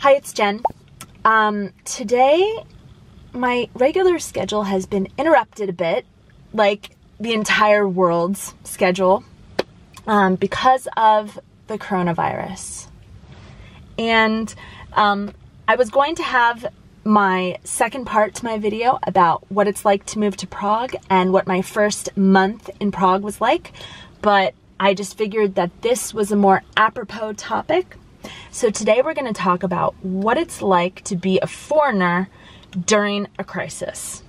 Hi, it's Jen. Today, my regular schedule has been interrupted a bit, like the entire world's schedule, because of the coronavirus. And I was going to have my second part to my video about what it's like to move to Prague and what my first month in Prague was like, but I just figured that this was a more apropos topic. So today we're going to talk about what it's like to be a foreigner during a crisis.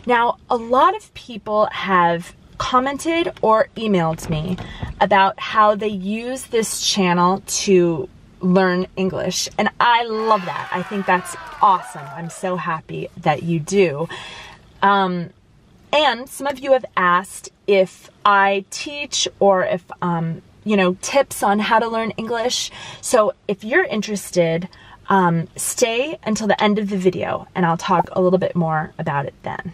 Now, a lot of people have commented or emailed me about how they use this channel to learn English, and I love that. I think that's awesome. I'm so happy that you do. And some of you have asked if I teach or if tips on how to learn English. So if you're interested, stay until the end of the video and I'll talk a little bit more about it then.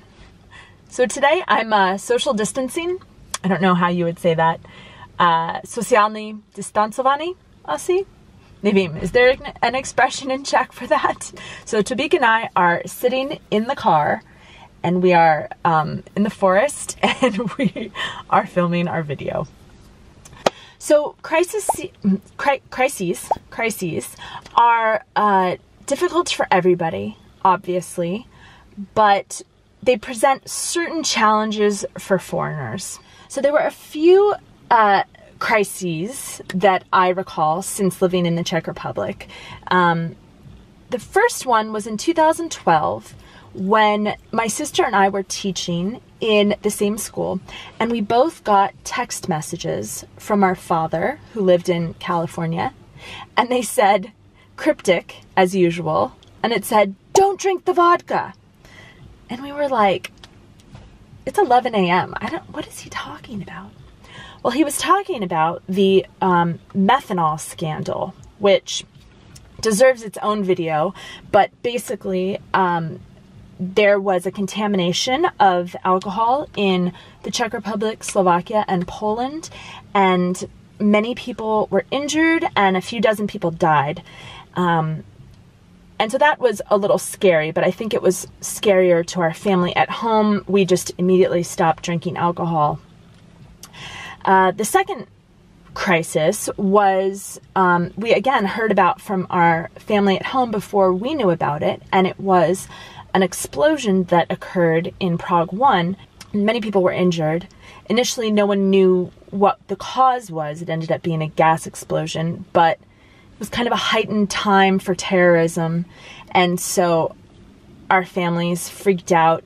So today I'm social distancing. I don't know how you would say that. Socialny distancovany, asi? Maybe, is there an expression in Czech for that? So Tobik and I are sitting in the car and we are in the forest and we are filming our video. So crises are difficult for everybody, obviously, but they present certain challenges for foreigners. So there were a few crises that I recall since living in the Czech Republic. The first one was in 2012 when my sister and I were teaching in the same school, and we both got text messages from our father, who lived in California, and they said, cryptic as usual, and it said, "Don't drink the vodka." And we were like, it's 11 a.m. What is he talking about? Well, he was talking about the methanol scandal, which deserves its own video, but basically, there was a contamination of alcohol in the Czech Republic, Slovakia, and Poland, and many people were injured and a few dozen people died. And so that was a little scary, but I think it was scarier to our family at home. We just immediately stopped drinking alcohol. The second crisis was, we again heard about from our family at home before we knew about it, and it was an explosion that occurred in Prague 1. Many people were injured. Initially, no one knew what the cause was. It ended up being a gas explosion, but it was kind of a heightened time for terrorism, and so our families freaked out.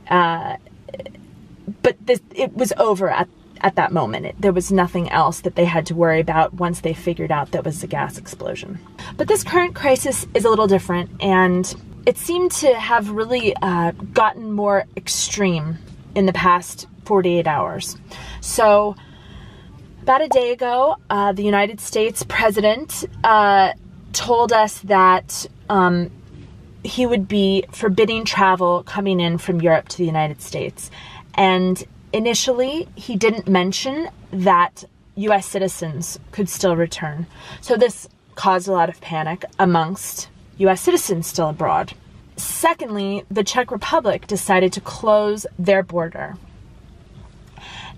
But it was over at that moment. There was nothing else that they had to worry about once they figured out that was a gas explosion. But this current crisis is a little different, and it seemed to have really gotten more extreme in the past 48 hours. So about a day ago, the United States president told us that he would be forbidding travel coming in from Europe to the United States. And initially, he didn't mention that US citizens could still return. So this caused a lot of panic amongst US citizens still abroad. Secondly, the Czech Republic decided to close their border.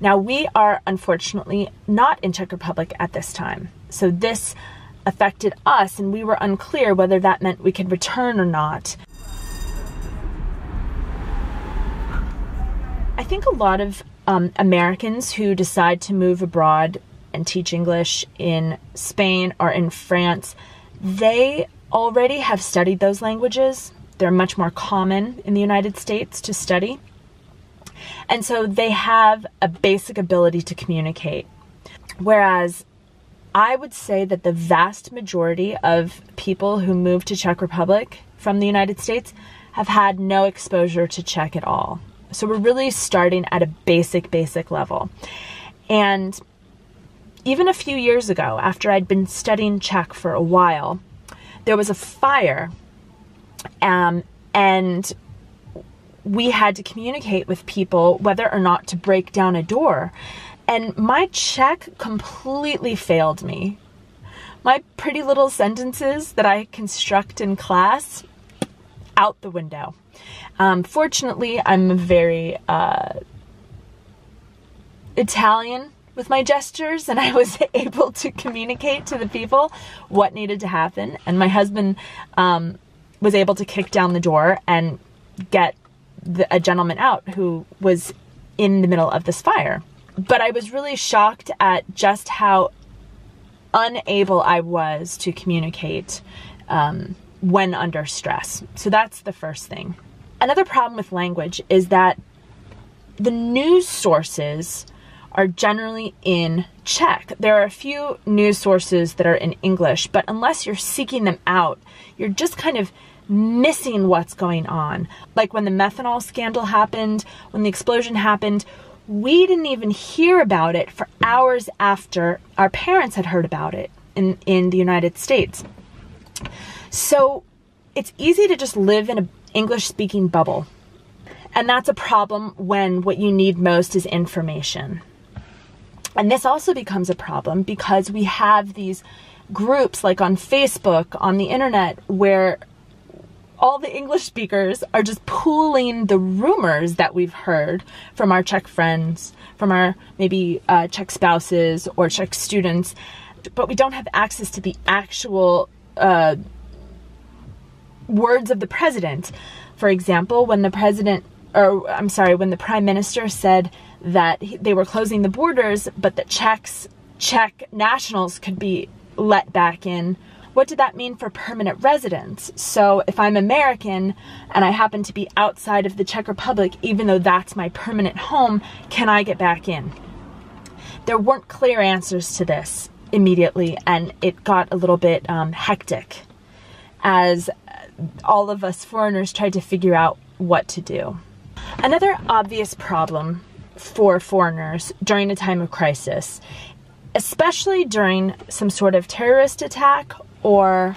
Now, we are unfortunately not in Czech Republic at this time. So this affected us, and we were unclear whether that meant we could return or not. I think a lot of Americans who decide to move abroad and teach English in Spain or in France, they already have studied those languages. They're much more common in the United States to study. And so they have a basic ability to communicate. Whereas I would say that the vast majority of people who move to Czech Republic from the United States have had no exposure to Czech at all. So we're really starting at a basic level. And even a few years ago, after I'd been studying Czech for a while, there was a fire, and we had to communicate with people whether or not to break down a door. And my Czech completely failed me. My pretty little sentences that I construct in class, out the window. Fortunately, I'm very Italian with my gestures, and I was able to communicate to the people what needed to happen. And my husband was able to kick down the door and get a gentleman out who was in the middle of this fire. But I was really shocked at just how unable I was to communicate when under stress. So that's the first thing. Another problem with language is that the news sources are generally in Czech. There are a few news sources that are in English, but unless you're seeking them out, you're just kind of missing what's going on. Like when the methanol scandal happened, when the explosion happened, we didn't even hear about it for hours after our parents had heard about it in the United States. So it's easy to just live in an English-speaking bubble. And that's a problem when what you need most is information. And this also becomes a problem because we have these groups like on Facebook, on the internet, where all the English speakers are just pooling the rumors that we've heard from our Czech friends, from our maybe Czech spouses or Czech students, but we don't have access to the actual words of the president. For example, when the Prime Minister said that they were closing the borders, but that Czech nationals could be let back in. What did that mean for permanent residents? So if I'm American and I happen to be outside of the Czech Republic, even though that's my permanent home, can I get back in? There weren't clear answers to this immediately, and it got a little bit hectic as all of us foreigners tried to figure out what to do. Another obvious problem for foreigners during a time of crisis, especially during some sort of terrorist attack or,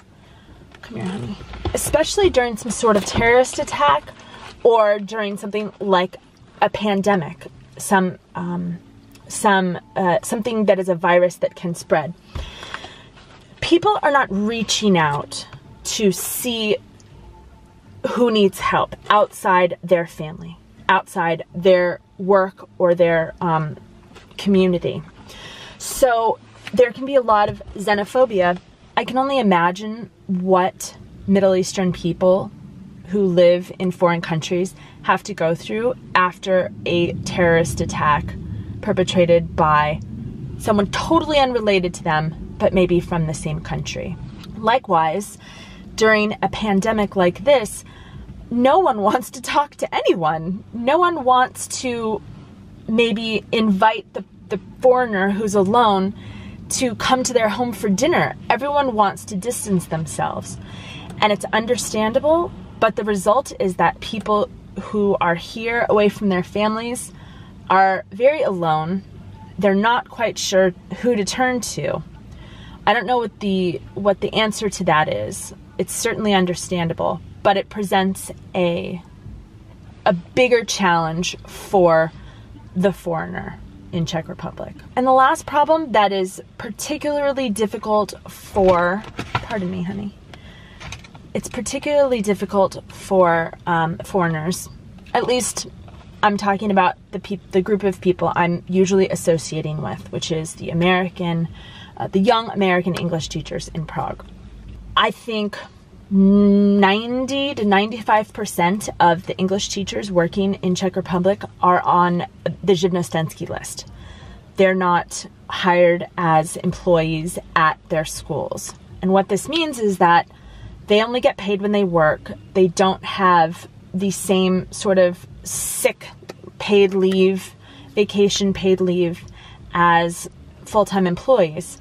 come here, honey, especially during some sort of terrorist attack or during something like a pandemic, something that is a virus that can spread. People are not reaching out to see who needs help outside their family, outside their work or their community. So there can be a lot of xenophobia. I can only imagine what Middle Eastern people who live in foreign countries have to go through after a terrorist attack perpetrated by someone totally unrelated to them, but maybe from the same country. Likewise, during a pandemic like this, no one wants to talk to anyone. No one wants to maybe invite the foreigner who's alone to come to their home for dinner. Everyone wants to distance themselves. And it's understandable, but the result is that people who are here away from their families are very alone. They're not quite sure who to turn to. I don't know what the answer to that is. It's certainly understandable, but it presents a bigger challenge for the foreigner in Czech Republic. And the last problem that is particularly difficult for, pardon me, honey. It's particularly difficult for foreigners. At least I'm talking about the group of people I'm usually associating with, which is the young American English teachers in Prague. I think 90 to 95% of the English teachers working in Czech Republic are on the živnostenský list. They're not hired as employees at their schools. And what this means is that they only get paid when they work. They don't have the same sort of sick paid leave, vacation paid leave as full-time employees.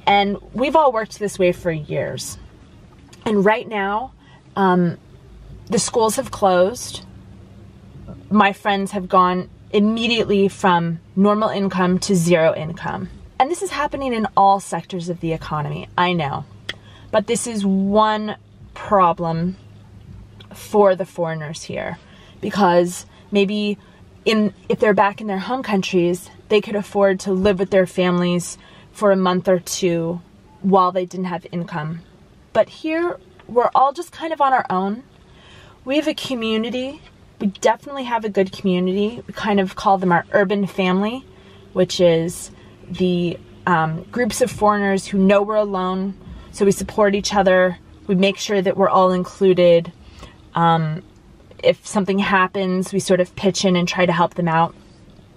And we've all worked this way for years. And right now, the schools have closed. My friends have gone immediately from normal income to zero income. And this is happening in all sectors of the economy, I know. But this is one problem for the foreigners here, because maybe if they're back in their home countries, they could afford to live with their families for a month or two while they didn't have income. But here, we're all just kind of on our own. We have a community. We definitely have a good community. We kind of call them our urban family, which is the groups of foreigners who know we're alone. So we support each other. We make sure that we're all included. If something happens, we sort of pitch in and try to help them out.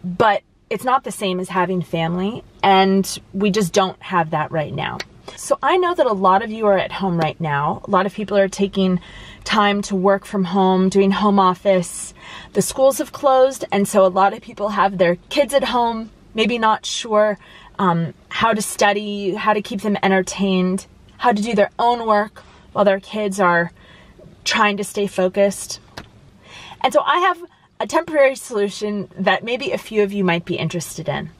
But it's not the same as having family, and we just don't have that right now. So I know that a lot of you are at home right now. A lot of people are taking time to work from home, doing home office. The schools have closed, and so a lot of people have their kids at home, maybe not sure how to study, how to keep them entertained, how to do their own work while their kids are trying to stay focused. And so I have a temporary solution that maybe a few of you might be interested in.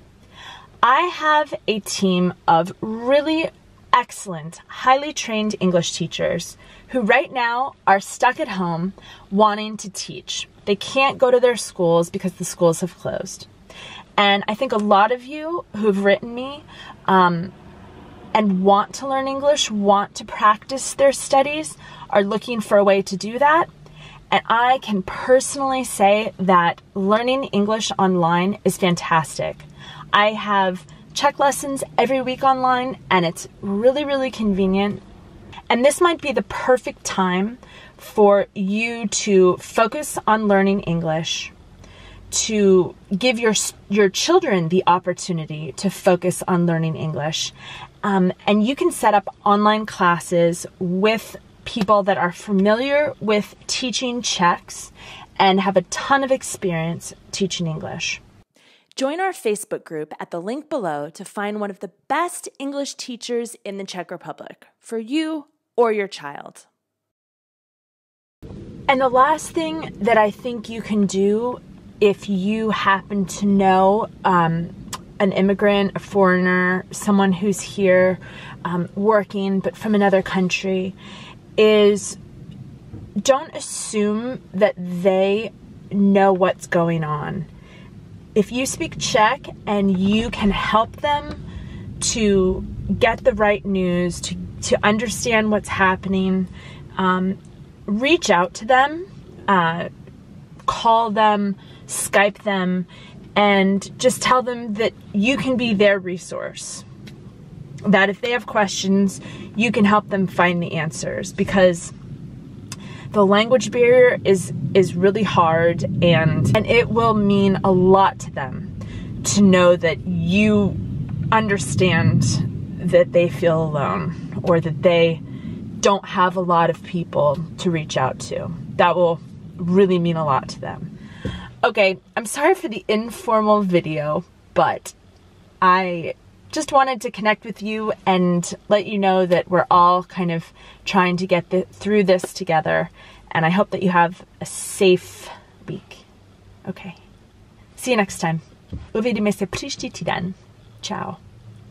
I have a team of really excellent, highly trained English teachers who right now are stuck at home wanting to teach. They can't go to their schools because the schools have closed. And I think a lot of you who've written me and want to learn English, want to practice their studies, are looking for a way to do that. And I can personally say that learning English online is fantastic. I have Czech lessons every week online, and it's really, really convenient. And this might be the perfect time for you to focus on learning English, to give your children the opportunity to focus on learning English. And you can set up online classes with people that are familiar with teaching Czechs and have a ton of experience teaching English. Join our Facebook group at the link below to find one of the best English teachers in the Czech Republic for you or your child. And the last thing that I think you can do if you happen to know an immigrant, a foreigner, someone who's here working but from another country, is don't assume that they know what's going on. If you speak Czech and you can help them to get the right news, to understand what's happening, reach out to them, call them, Skype them, and just tell them that you can be their resource. That if they have questions, you can help them find the answers, because the language barrier is really hard, and it will mean a lot to them to know that you understand that they feel alone, or that they don't have a lot of people to reach out to. That will really mean a lot to them. Okay, I'm sorry for the informal video, but I just wanted to connect with you and let you know that we're all kind of trying to get through this together. And I hope that you have a safe week. Okay. See you next time. Uvidíme se příští týden. Ciao.